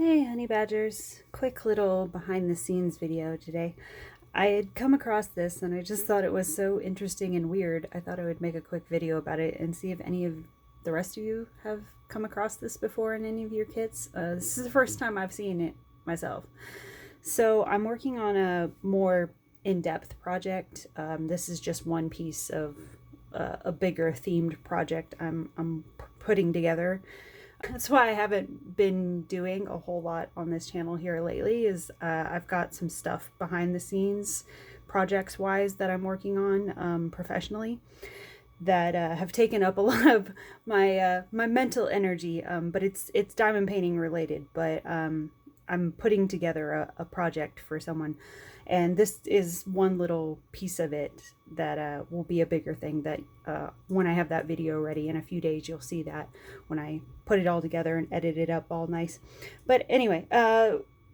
Hey honey badgers, quick little behind the scenes video today. I had come across this and I just thought it was so interesting and weird. I thought I would make a quick video about it and see if any of the rest of you have come across this before in any of your kits. This is the first time I've seen it myself. So I'm working on a more in-depth project. This is just one piece of a bigger themed project I'm putting together. That's why I haven't been doing a whole lot on this channel here lately. I've got some stuff behind the scenes projects wise that I'm working on professionally that have taken up a lot of my mental energy, but it's diamond painting related. But I'm putting together a project for someone, and this is one little piece of it that will be a bigger thing that when I have that video ready in a few days, you'll see that when I put it all together and edit it up all nice. But anyway,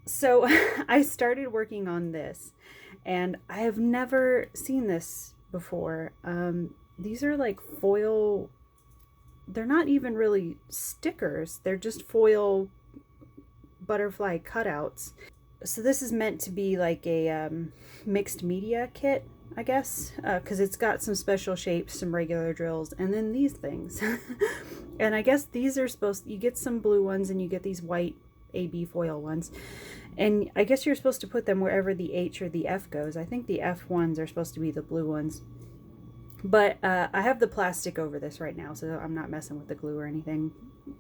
so I started working on this and I have never seen this before. These are like foil, they're not even really stickers, they're just foil butterfly cutouts. So this is meant to be like a mixed media kit, I guess, because it's got some special shapes, some regular drills, and then these things. And I guess these are you get some blue ones and you get these white AB foil ones. And I guess you're supposed to put them wherever the H or the F goes. I think the F ones are supposed to be the blue ones. But I have the plastic over this right now, so I'm not messing with the glue or anything,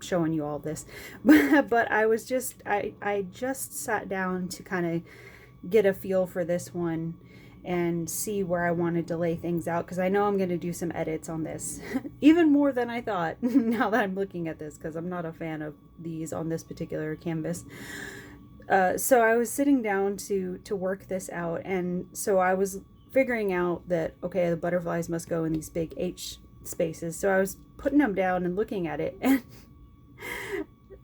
showing you all this. But I just sat down to kind of get a feel for this one and see where I wanted to lay things out, because I know I'm going to do some edits on this, even more than I thought now that I'm looking at this, because I'm not a fan of these on this particular canvas. So I was sitting down to work this out, and so I was figuring out that, okay, the butterflies must go in these big H spaces. So I was putting them down and looking at it, and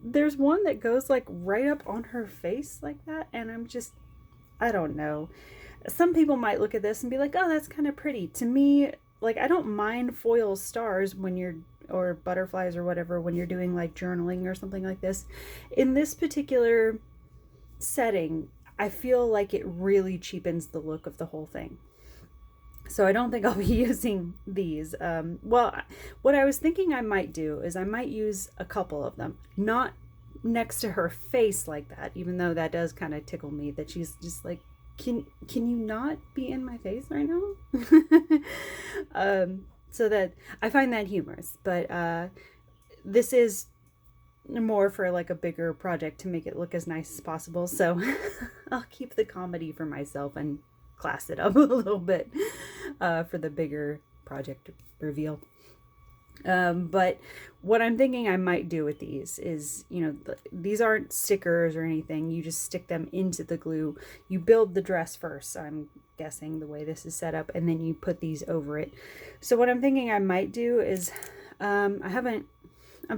there's one that goes like right up on her face like that, and I don't know. Some people might look at this and be like, oh, that's kind of pretty. To me, like, I don't mind foil stars or butterflies or whatever, when you're doing like journaling or something like this. In this particular setting, I feel like it really cheapens the look of the whole thing. So I don't think I'll be using these. Well, what I was thinking I might do is I might use a couple of them, not next to her face like that, even though that does kind of tickle me that she's just like, can you not be in my face right now? So that I find that humorous, but this is more for like a bigger project to make it look as nice as possible. So I'll keep the comedy for myself and class it up a little bit for the bigger project reveal. But what I'm thinking I might do with these is, these aren't stickers or anything. You just stick them into the glue. You build the dress first, I'm guessing, the way this is set up, and then you put these over it. So what I'm thinking I might do is, I'm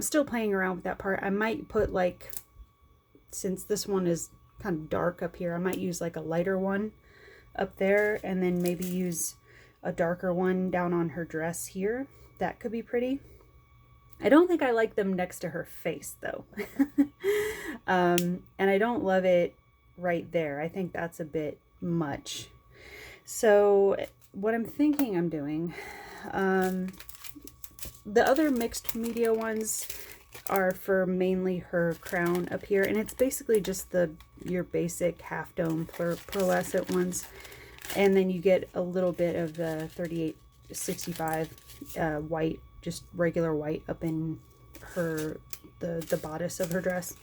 still playing around with that part. I might put, like, since this one is kind of dark up here, I might use like a lighter one up there, and then maybe use a darker one down on her dress here. That could be pretty. I don't think I like them next to her face though. And I don't love it right there. I think that's a bit much. So what I'm thinking I'm doing, the other mixed media ones are for mainly her crown up here, and it's basically just your basic half dome pearlescent ones, and then you get a little bit of the 3865 white, just regular white up in the bodice of her dress.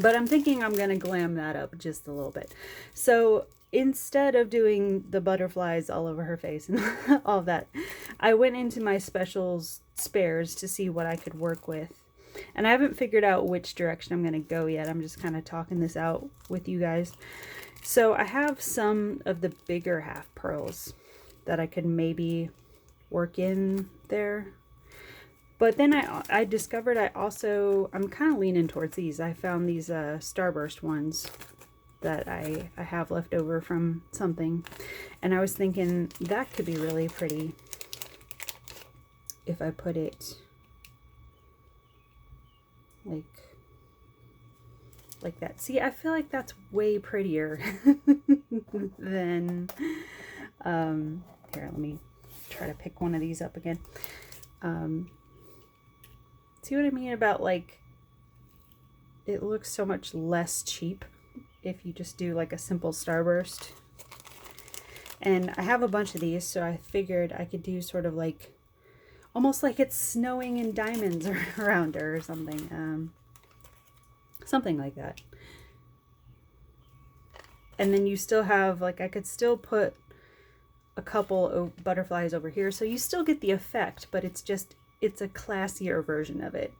But I'm thinking I'm gonna glam that up just a little bit. So instead of doing the butterflies all over her face and all that, I went into my specials spares to see what I could work with. And I haven't figured out which direction I'm going to go yet. I'm just kind of talking this out with you guys. So I have some of the bigger half pearls that I could maybe work in there. But then I discovered I'm kind of leaning towards these. I found these Starburst ones that I have left over from something. And I was thinking that could be really pretty if I put it like like that. See, I feel like that's way prettier than, here, let me try to pick one of these up again. See what I mean about, like, it looks so much less cheap if you just do like a simple starburst. And I have a bunch of these, so I figured I could do sort of like, almost like it's snowing in diamonds around her or something. Something like that. And then you still have, like, I could still put a couple of butterflies over here, so you still get the effect, but it's just, it's a classier version of it.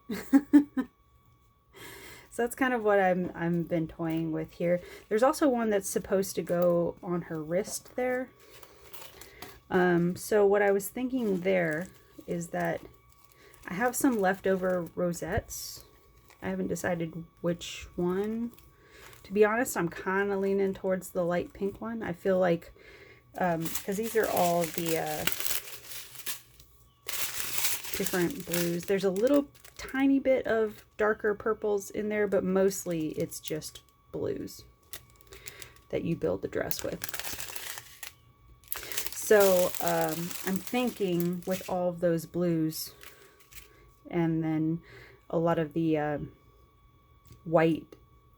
So that's kind of what I've been toying with here. There's also one that's supposed to go on her wrist there. So what I was thinking there is that I have some leftover rosettes. I haven't decided which one. To be honest, I'm kind of leaning towards the light pink one. I feel like, because these are all the different blues. There's a little tiny bit of darker purples in there, but mostly it's just blues that you build the dress with. So I'm thinking with all of those blues and then a lot of the white,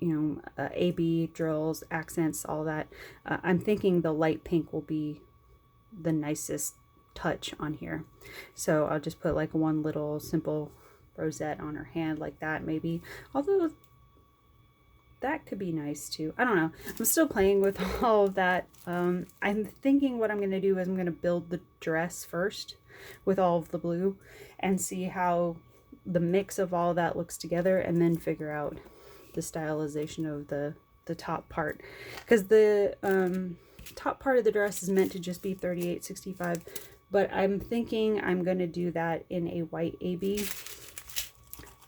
you know, AB drills, accents, all that, I'm thinking the light pink will be the nicest touch on here. So I'll just put like one little simple rosette on her hand like that, maybe. Although that could be nice too. I don't know. I'm still playing with all of that. I'm thinking what I'm going to do is I'm going to build the dress first with all of the blue and see how the mix of all that looks together, and then figure out the stylization of the top part, because the top part of the dress is meant to just be 38.65, but I'm thinking I'm going to do that in a white AB.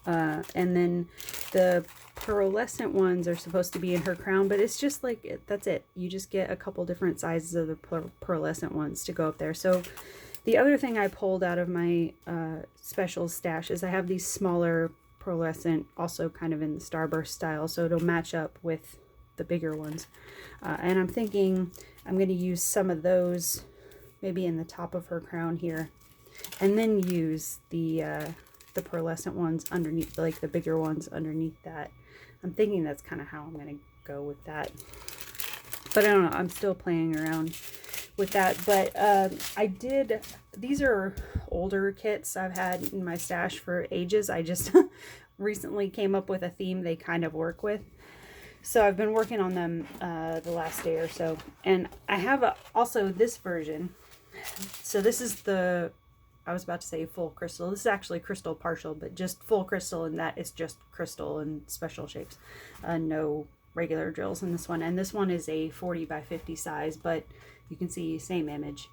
And then the pearlescent ones are supposed to be in her crown, but it's just like, that's it. You just get a couple different sizes of the pearlescent ones to go up there. So the other thing I pulled out of my special stash is I have these smaller pearlescent, also kind of in the starburst style, so it'll match up with the bigger ones. And I'm thinking I'm going to use some of those maybe in the top of her crown here, and then use the pearlescent ones underneath, like the bigger ones underneath that. I'm thinking that's kind of how I'm going to go with that. But I don't know. I'm still playing around with that. But these are older kits I've had in my stash for ages. I just recently came up with a theme they kind of work with. So I've been working on them the last day or so. And I have also this version. So this is the, I was about to say full crystal. This is actually crystal partial, but just full crystal, and that is just crystal and special shapes. No regular drills in this one. And this one is a 40 by 50 size, but you can see same image,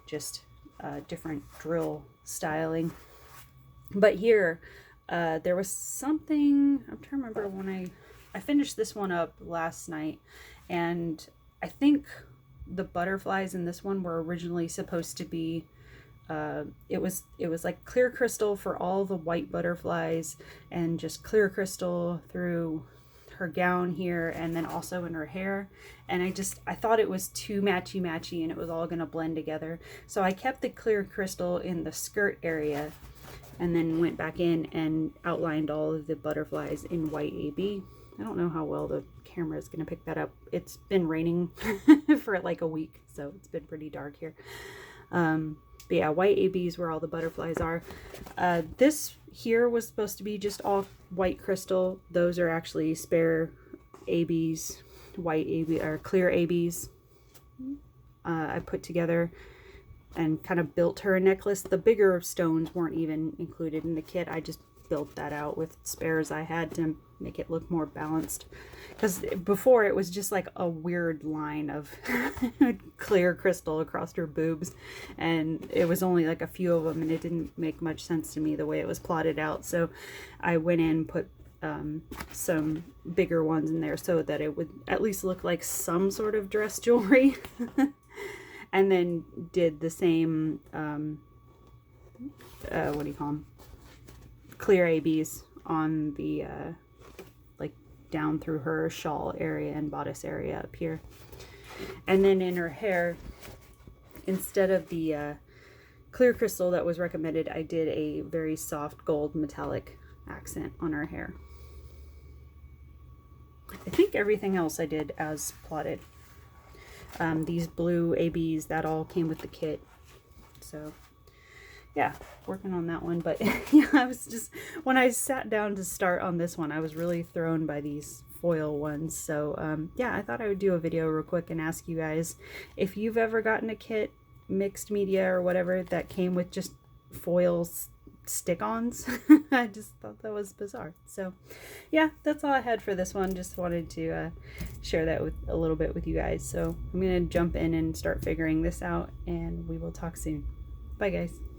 just different drill styling. But here, there was something, I'm trying to remember when I finished this one up last night, and I think the butterflies in this one were originally supposed to be it was like clear crystal for all the white butterflies, and just clear crystal through her gown here, and then also in her hair. And I thought it was too matchy and it was all going to blend together, so I kept the clear crystal in the skirt area and then went back in and outlined all of the butterflies in white AB. I don't know how well the camera is going to pick that up. It's been raining for like a week, so it's been pretty dark here. But yeah, white AB is where all the butterflies are. This here was supposed to be just all white crystal. Those are actually spare ABs, white AB or clear ABs. I put together and kind of built her a necklace. The bigger stones weren't even included in the kit. I just built that out with spares I had to make it look more balanced, because before it was just like a weird line of clear crystal across her boobs, and it was only like a few of them, and it didn't make much sense to me the way it was plotted out. So I went in and put some bigger ones in there so that it would at least look like some sort of dress jewelry. And then did the same what do you call them, clear ABs on the like down through her shawl area and bodice area up here. And then in her hair, instead of the clear crystal that was recommended, I did a very soft gold metallic accent on her hair. I think everything else I did as plotted. These blue ABs, that all came with the kit. So yeah, working on that one. But yeah, I was just, when I sat down to start on this one, I was really thrown by these foil ones. So yeah, I thought I would do a video real quick and ask you guys if you've ever gotten a kit, mixed media or whatever, that came with just foil stick-ons. I just thought that was bizarre. So yeah, that's all I had for this one. Just wanted to share that with a little bit with you guys. So I'm gonna jump in and start figuring this out, and we will talk soon. Bye guys.